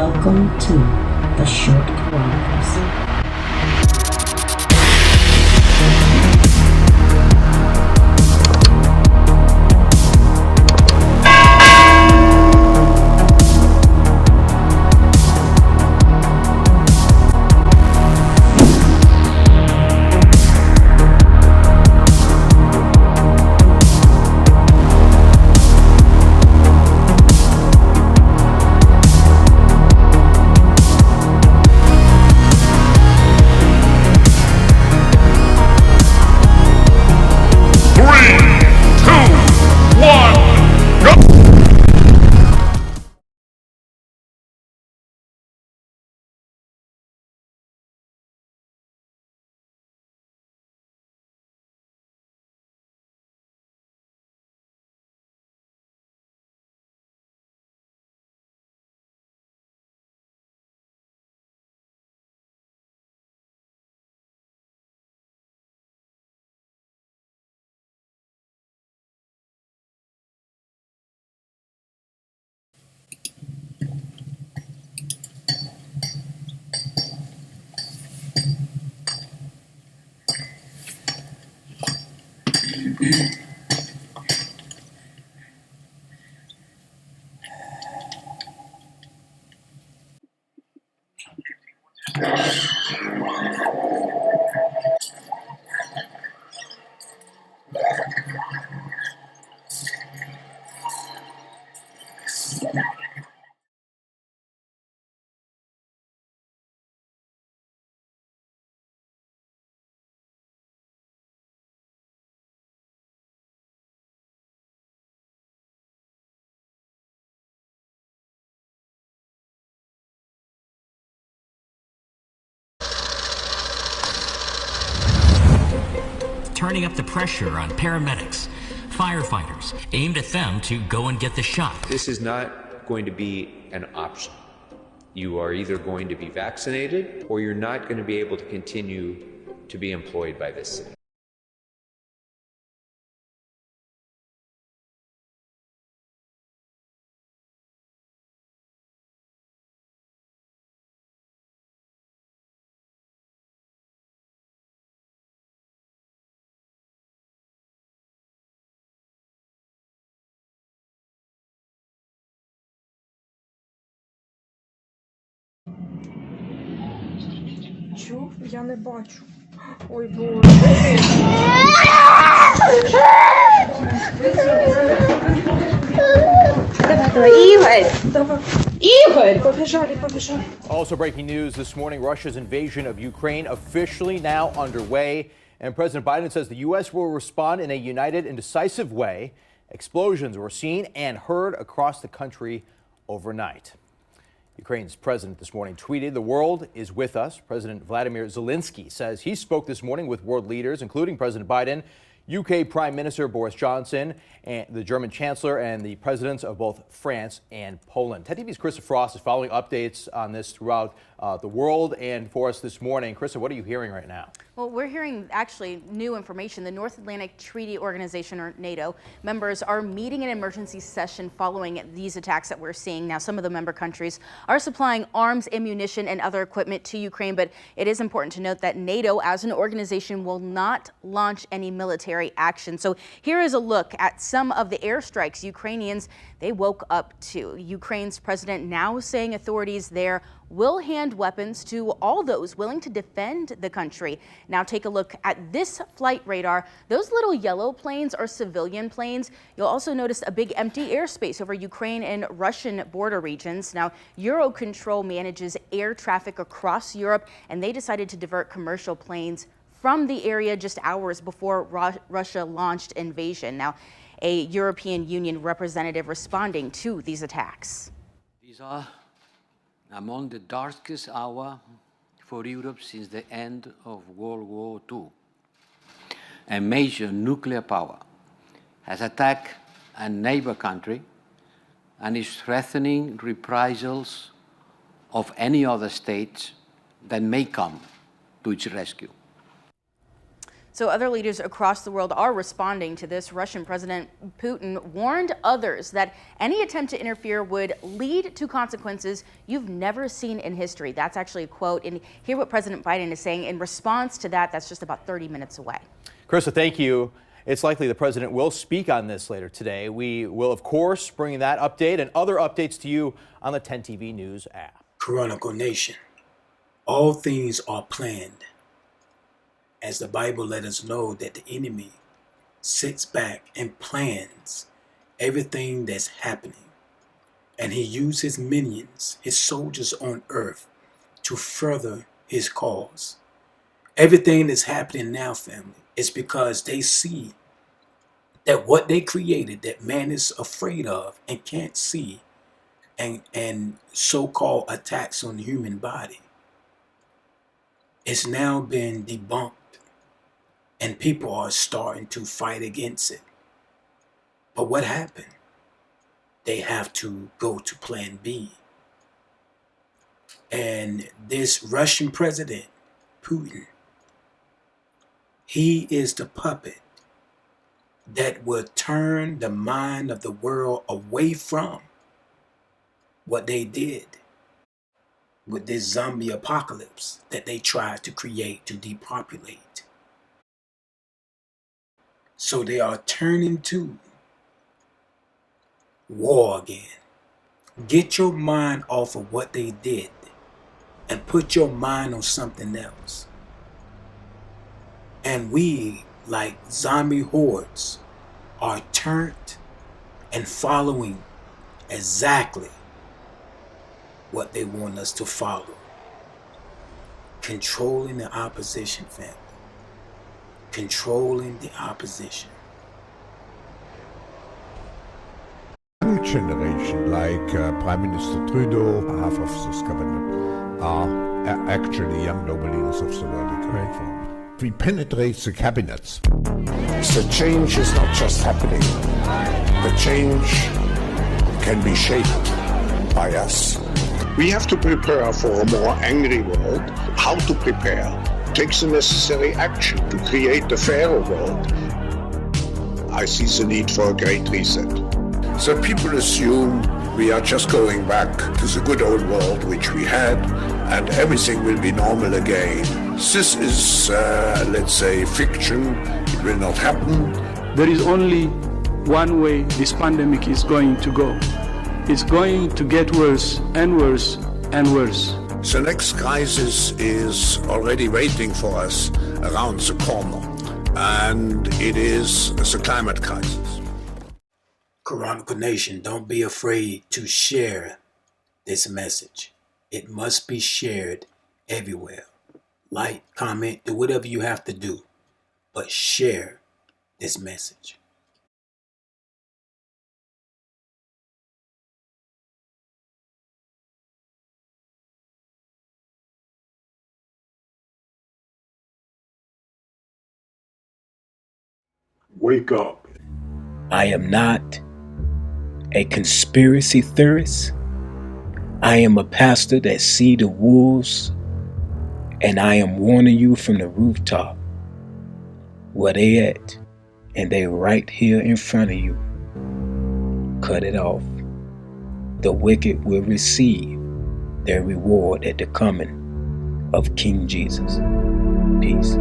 Welcome to the Short Chronicles. Turning up the pressure on paramedics, firefighters, aimed at them to go and get the shot. This is not going to be an option. You are either going to be vaccinated or you're not going to be able to continue to be employed by this city. Що? Я не бачу. Ой, Боже. Давай, Ігор! Давай. Ігор! Побежали. Also breaking news this morning, Russia's invasion of Ukraine officially now underway. And President Biden says the U.S. will respond in a united and decisive way. Explosions were seen and heard across the country overnight. Ukraine's president this morning tweeted, "The world is with us." President Vladimir Zelensky says he spoke this morning with world leaders, including President Biden, UK Prime Minister Boris Johnson, and the German Chancellor, and the presidents of both France and Poland. TED TV's Krista Frost is following updates on this throughout the world and for us this morning. Krista, what are you hearing right now? Well, we're hearing actually new information. The North Atlantic Treaty Organization, or NATO, members are meeting an emergency session following these attacks that we're seeing. Now, some of the member countries are supplying arms, ammunition, and other equipment to Ukraine, but it is important to note that NATO, as an organization, will not launch any military action. So here is a look at some of the airstrikes Ukrainians, they woke up to. Ukraine's president now saying authorities there will hand weapons to all those willing to defend the country. Now take a look at this flight radar. Those little yellow planes are civilian planes. You'll also notice a big empty airspace over Ukraine and Russian border regions. Now, Eurocontrol manages air traffic across Europe, and they decided to divert commercial planes from the area just hours before Russia launched invasion. Now, a European Union representative responding to these attacks. These are among the darkest hours for Europe since the end of World War II. A major nuclear power has attacked a neighbor country and is threatening reprisals of any other states that may come to its rescue. So other leaders across the world are responding to this. Russian President Putin warned others that any attempt to interfere would lead to consequences you've never seen in history. That's actually a quote. And hear what President Biden is saying in response to that. That's just about 30 minutes away. Carissa, thank you. It's likely the president will speak on this later today. We will, of course, bring that update and other updates to you on the 10 TV News app. Chronicle Nation, all things are planned. As the Bible let us know that the enemy sits back and plans everything that's happening. And he uses his minions, his soldiers on earth, to further his cause. Everything that's happening now, family, is because they see that what they created, that man is afraid of and can't see, and so-called attacks on the human body, it's now been debunked. And people are starting to fight against it. But what happened? They have to go to plan B. And this Russian president, Putin, he is the puppet that will turn the mind of the world away from what they did with this zombie apocalypse that they tried to create to depopulate. So they are turning to war again. Get your mind off of what they did and put your mind on something else. And we, like zombie hordes, are turned and following exactly what they want us to follow. Controlling the opposition, family. Controlling the opposition. Young generation, like Prime Minister Trudeau, half of this government, are actually young nobles of the world economic forum. We penetrate the cabinets. The change is not just happening. The change can be shaped by us. We have to prepare for a more angry world. How to prepare? Takes the necessary action to create a fairer world. I see the need for a great reset. So people assume we are just going back to the good old world which we had, and everything will be normal again. This is, let's say, fiction. It will not happen. There is only one way this pandemic is going to go. It's going to get worse and worse and worse. The next crisis is already waiting for us around the corner, and it is the climate crisis. Chronicle Nation, don't be afraid to share this message. It must be shared everywhere. Like, comment, do whatever you have to do, but share this message. Wake up. I am not a conspiracy theorist. I am a pastor that see the wolves, and I am warning you from the rooftop where they at, and they right here in front of you. Cut it off. The wicked will receive their reward at the coming of King Jesus. Peace.